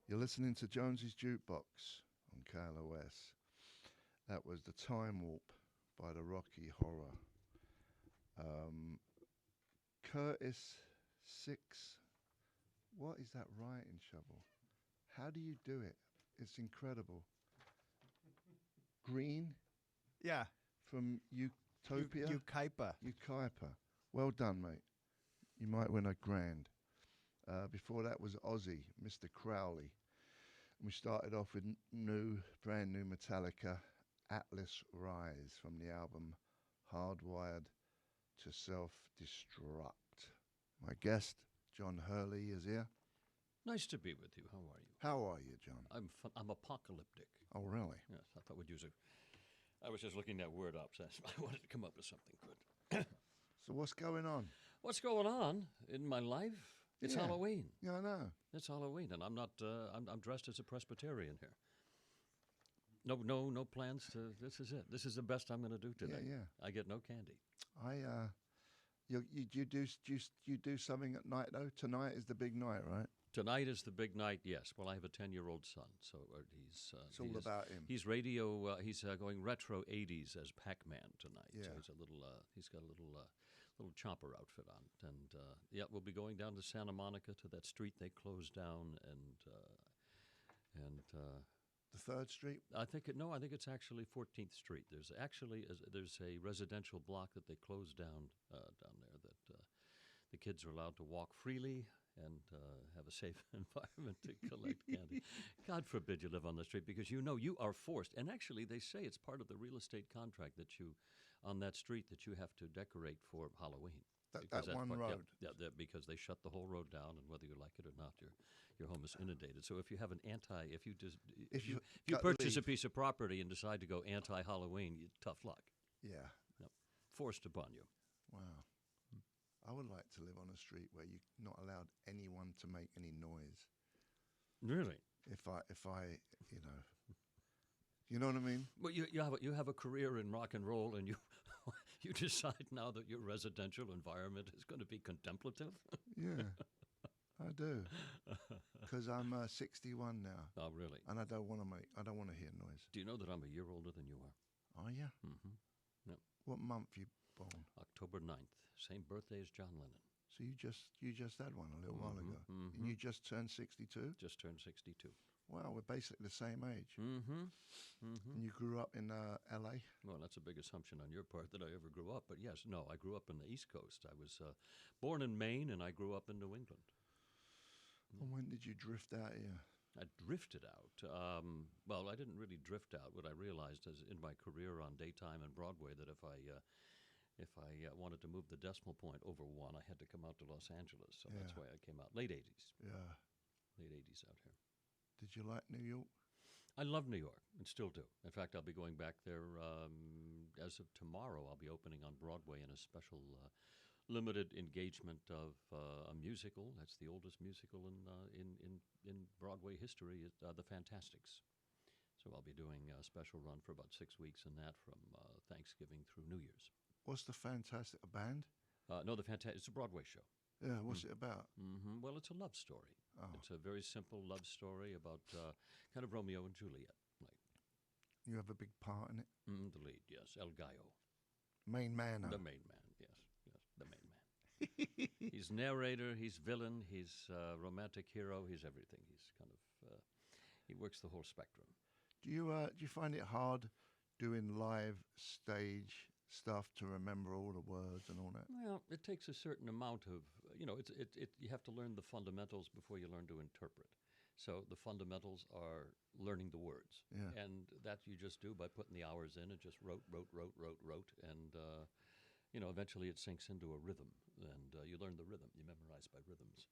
You're listening to Jonesy's Jukebox on KLOS. That was The Time Warp by the Rocky Horror. Curtis Six. What is that writing shovel? How do you do it? It's incredible. Green Yeah. from Utopia? Ukaipa. Ukaipa. Well done, mate. You might win a grand. Before that was Ozzy, Mr. Crowley. And we started off with brand new Metallica, Atlas Rise, from the album Hardwired to Self-Destruct. My guest, John Hurley, is here. Nice to be with you. How are you? How are you, John? I'm apocalyptic. Oh, really? Yes, I thought we'd use it. I was just looking that word up, so I wanted to come up with something good. So what's going on? What's going on in my life? It's Yeah. Halloween. Yeah, I know. It's Halloween, and I'm not. I'm dressed as a Presbyterian here. No plans to. This is it. This is the best I'm going to do today. Yeah. I get no candy. You do something at night though. Tonight is the big night, right? Tonight is the big night. Yes. Well, I have a 10-year-old son, so he's. It's all about him. He's radio. He's going retro '80s as Pac-Man tonight. Yeah. So he's a little. He's got a little chopper outfit on, and we'll be going down to Santa Monica to that street they closed down, and. The 3rd Street. I think it's actually 14th Street. There's a residential block that they closed down down there that the kids are allowed to walk freely and have a safe environment to collect candy. God forbid you live on the street, because you are forced. And actually, they say it's part of the real estate contract that you, on that street, that you have to decorate for Halloween. That one road. Yeah, because they shut the whole road down, and whether you like it or not, your home is inundated. So if you have if you purchase a piece of property and decide to go anti-Halloween, tough luck. Yeah. Yep. Forced upon you. Wow. I would like to live on a street where you're not allowed anyone to make any noise. Really? If I, you know what I mean? Well, you have a career in rock and roll, and you you decide now that your residential environment is going to be contemplative. Yeah, I do. Because I'm 61 now. Oh, really? And I don't want to hear noise. Do you know that I'm a year older than you are? Oh yeah. Mm-hmm. Yep. What month you born? October 9th. Same birthday as John Lennon. So you just had one a little while ago. Mm-hmm. And you just turned 62? Just turned 62. Wow, we're basically the same age. Mm-hmm. Mm-hmm. And you grew up in L.A.? Well, that's a big assumption on your part that I ever grew up. But yes, no, I grew up in the East Coast. I was born in Maine, and I grew up in New England. And when did you drift out here? I drifted out. Well, I didn't really drift out. What I realized is in my career on daytime and Broadway that if I wanted to move the decimal point over 1, I had to come out to Los Angeles. So that's why I came out. Late 80s. Yeah. Late 80s out here. Did you like New York? I love New York and still do. In fact, I'll be going back there as of tomorrow. I'll be opening on Broadway in a special limited engagement of a musical. That's the oldest musical in Broadway history, The Fantastics. So I'll be doing a special run for about 6 weeks in that from Thanksgiving through New Year's. What's the Fantastic, a band? No, it's a Broadway show. Yeah, what's it about? Mm-hmm. Well, it's a love story. Oh. It's a very simple love story about kind of Romeo and Juliet. You have a big part in it? The lead, yes. El Gallo. Main man. The main man, yes, the main man. He's narrator, he's villain, he's romantic hero, he's everything. He's kind of, he works the whole spectrum. Do you find it hard doing live stage stuff to remember all the words and all that? Well, it takes a certain amount of, you have to learn the fundamentals before you learn to interpret. So the fundamentals are learning the words. Yeah. And that you just do by putting the hours in and just wrote. And, eventually it sinks into a rhythm. And you learn the rhythm. You memorize by rhythms.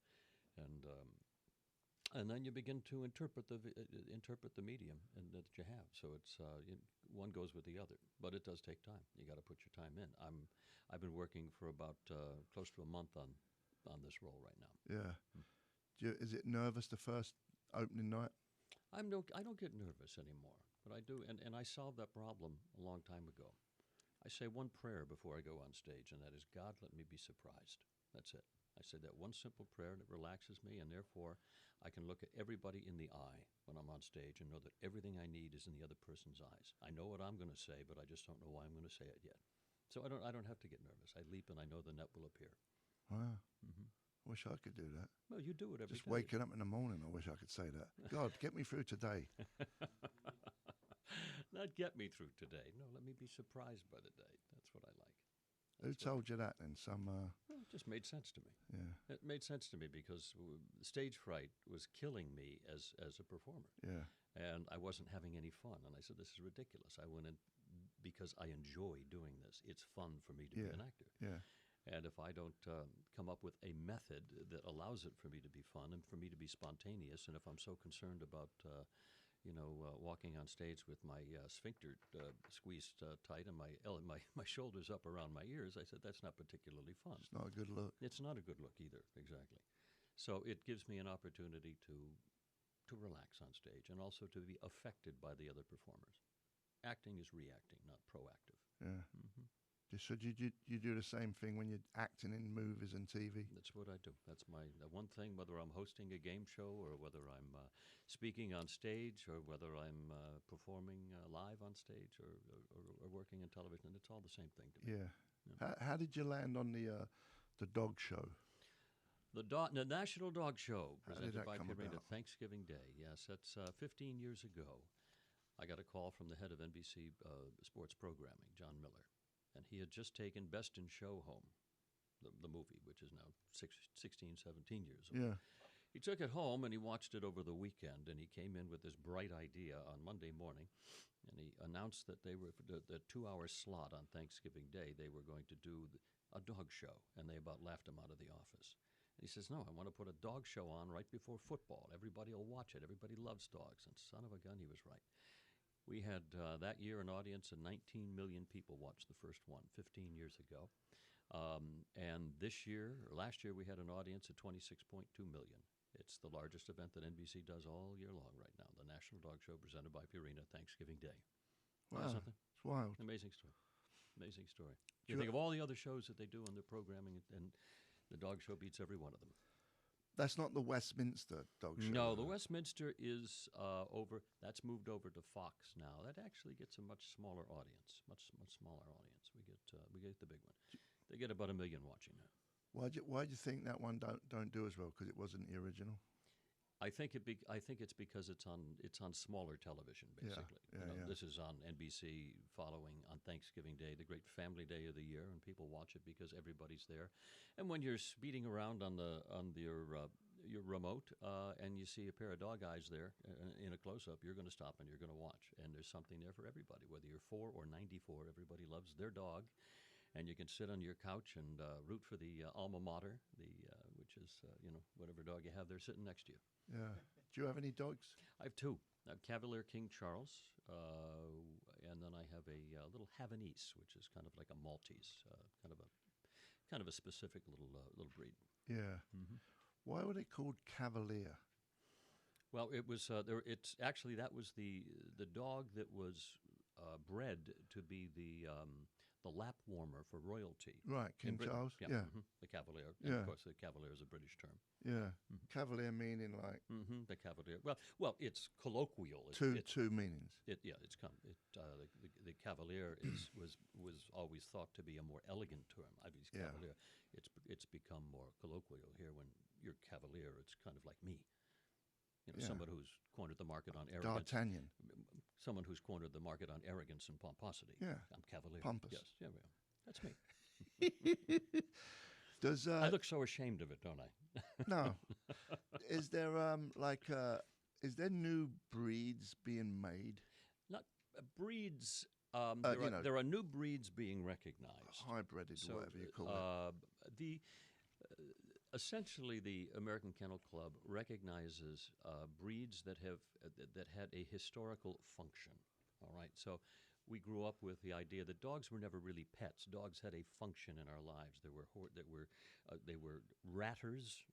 And then you begin to interpret the medium and that you have. So it's one goes with the other, but it does take time. You got to put your time in. I've been working for about close to a month on this role right now. Yeah. Is it nervous the first opening night? I don't get nervous anymore, but I do, and I solved that problem a long time ago. I say one prayer before I go on stage, and that is, God, let me be surprised. That's it. I say that one simple prayer, and it relaxes me, and therefore I can look at everybody in the eye when I'm on stage and know that everything I need is in the other person's eyes. I know what I'm going to say, but I just don't know why I'm going to say it yet. So I don't have to get nervous. I leap, and I know the net will appear. Wow. Mm-hmm. I wish I could do that. Well, you do it every Just day. waking up in the morning, I wish I could say that. God, get me through today. Not get me through today. No, let me be surprised by the day. That's what I like. Who told you that then? Well, it just made sense to me. Yeah. It made sense to me because stage fright was killing me as a performer. Yeah. And I wasn't having any fun. And I said, this is ridiculous. I went in because I enjoy doing this. It's fun for me to be an actor. Yeah. And if I don't come up with a method that allows it for me to be fun and for me to be spontaneous, and if I'm so concerned about, walking on stage with my sphincter squeezed tight and my shoulders up around my ears, I said, that's not particularly fun. It's not a good look. It's not a good look either, exactly. So it gives me an opportunity to relax on stage and also to be affected by the other performers. Acting is reacting, not proactive. Yeah. Mm-hmm. So you do the same thing when you're acting in movies and TV? That's what I do. That's my one thing, whether I'm hosting a game show or whether I'm speaking on stage or whether I'm performing live on stage or working in television. It's all the same thing to me. Yeah. Yeah. How did you land on the dog show? The National Dog Show, How did presented that by come Purina, about? Thanksgiving Day. Yes, that's 15 years ago. I got a call from the head of NBC sports programming, John Miller. And he had just taken Best in Show home, the movie, which is now 16, 17 years old. Yeah. He took it home and he watched it over the weekend, and he came in with this bright idea on Monday morning, and he announced that they were the 2-hour slot on Thanksgiving Day. They were going to do a dog show, and they about laughed him out of the office. And he says, "No, I want to put a dog show on right before football. Everybody will watch it. Everybody loves dogs." And son of a gun, he was right. We had that year an audience of 19 million people watched the first one 15 years ago. And last year, we had an audience of 26.2 million. It's the largest event that NBC does all year long right now, the National Dog Show presented by Purina, Thanksgiving Day. Wow. Something? It's wild. Amazing story. Amazing story. You think of all the other shows that they do on their programming, and the dog show beats every one of them. That's not the Westminster dog show. No, the Westminster is that's moved over to Fox now. That actually gets a much smaller audience, much smaller audience. We get the big one. They get about 1 million watching now. Why do you think that one don't do as well? Because it wasn't the original. I think it's because it's on smaller television, basically. Yeah. This is on NBC following on Thanksgiving Day, the great family day of the year, and people watch it because everybody's there. And when you're speeding around on your remote and you see a pair of dog eyes there in a close-up, you're going to stop and you're going to watch. And there's something there for everybody, whether you're 4 or 94. Everybody loves their dog. And you can sit on your couch and root for the alma mater, which is whatever dog you have there sitting next to you. Yeah. Do you have any dogs? I have 2. I have Cavalier King Charles, and then I have a little Havanese, which is kind of like a Maltese, kind of a specific little breed. Yeah. Mm-hmm. Why were they called Cavalier? Well, it was it's actually that was the dog that was bred to be the lap warmer for royalty. Right, King Charles. Yeah. Mm-hmm. The Cavalier. Yeah. And of course, the Cavalier is a British term. Yeah. Mm-hmm. Cavalier meaning like The Cavalier. Well, it's colloquial. two meanings. The Cavalier was always thought to be a more elegant term. Yeah. Cavalier. It's become more colloquial here. When you're Cavalier, it's kind of like me. Somebody who's cornered the market on arrogance. D'Artagnan. Someone who's cornered the market on arrogance and pomposity. Yeah. I'm Cavalier. Pompous. Yes. Yeah. That's me. Does I look so ashamed of it, don't I? no? Is there is there new breeds being made? Not breeds. There are new breeds being recognized. Hybrided, or whatever you call it. Essentially, the American Kennel Club recognizes breeds that had a historical function. All right, so we grew up with the idea that dogs were never really pets. Dogs had a function in our lives. They were ratters,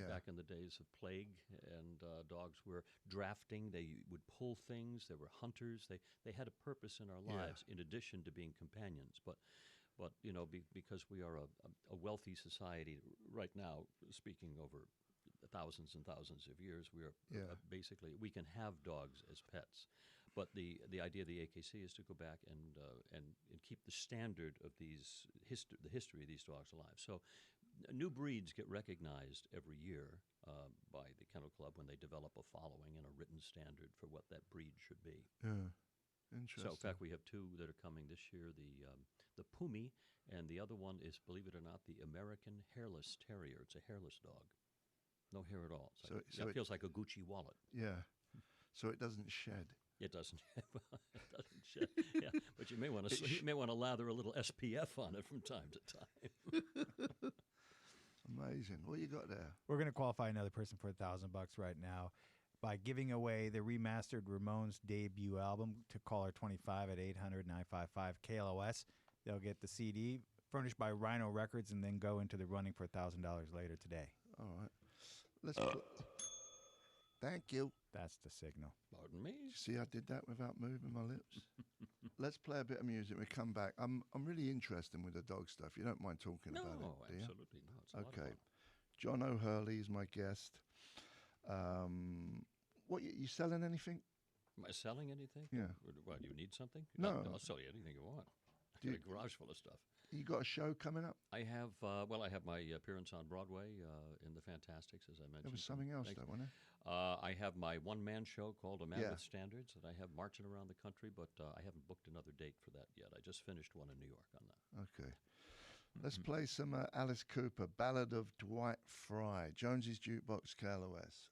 back in the days of plague, and dogs were drafting. They would pull things. They were hunters. They had a purpose in our lives in addition to being companions. But But because we are a wealthy society right now, speaking over thousands and thousands of years, we are basically we can have dogs as pets. But the idea of the AKC is to go back and keep the standard of the history of these dogs alive. So new breeds get recognized every year by the Kennel Club when they develop a following and a written standard for what that breed should be. Yeah, interesting. So in fact, we have two that are coming this year: the Pumi, and the other one is, believe it or not, the American Hairless Terrier. It's a hairless dog, no hair at all. It feels like a Gucci wallet. Yeah, so it doesn't shed. It doesn't. It doesn't shed. Yeah, but you may want to lather a little SPF on it from time to time. Amazing. What you got there? We're going to qualify another person for $1,000 right now by giving away the remastered Ramones debut album to caller 25 at 800-955-KLOS. They'll get the CD furnished by Rhino Records and then go into the running for $1,000 later today. All right. Let's. Thank you. That's the signal. Pardon me. See, I did that without moving my lips. Let's play a bit of music. We come back. I'm really interested with the dog stuff. You don't mind talking about it, do you? No, absolutely not. It's a lot of Okay. fun. John O'Hurley is my guest. What you selling anything? Am I selling anything? Yeah. What, do you need something? No. I'll sell you anything you want. I Do got a garage full of stuff. You got a show coming up? I have, I have my appearance on Broadway in The Fantastics, as I mentioned. There was something else, Thanks. though, wasn't there? I have my one-man show called A Man Yeah. with Standards that I have marching around the country, but I haven't booked another date for that yet. I just finished one in New York on that. Okay. Let's play some Alice Cooper, Ballad of Dwight Fry, Jonesy's Jukebox, KLOS.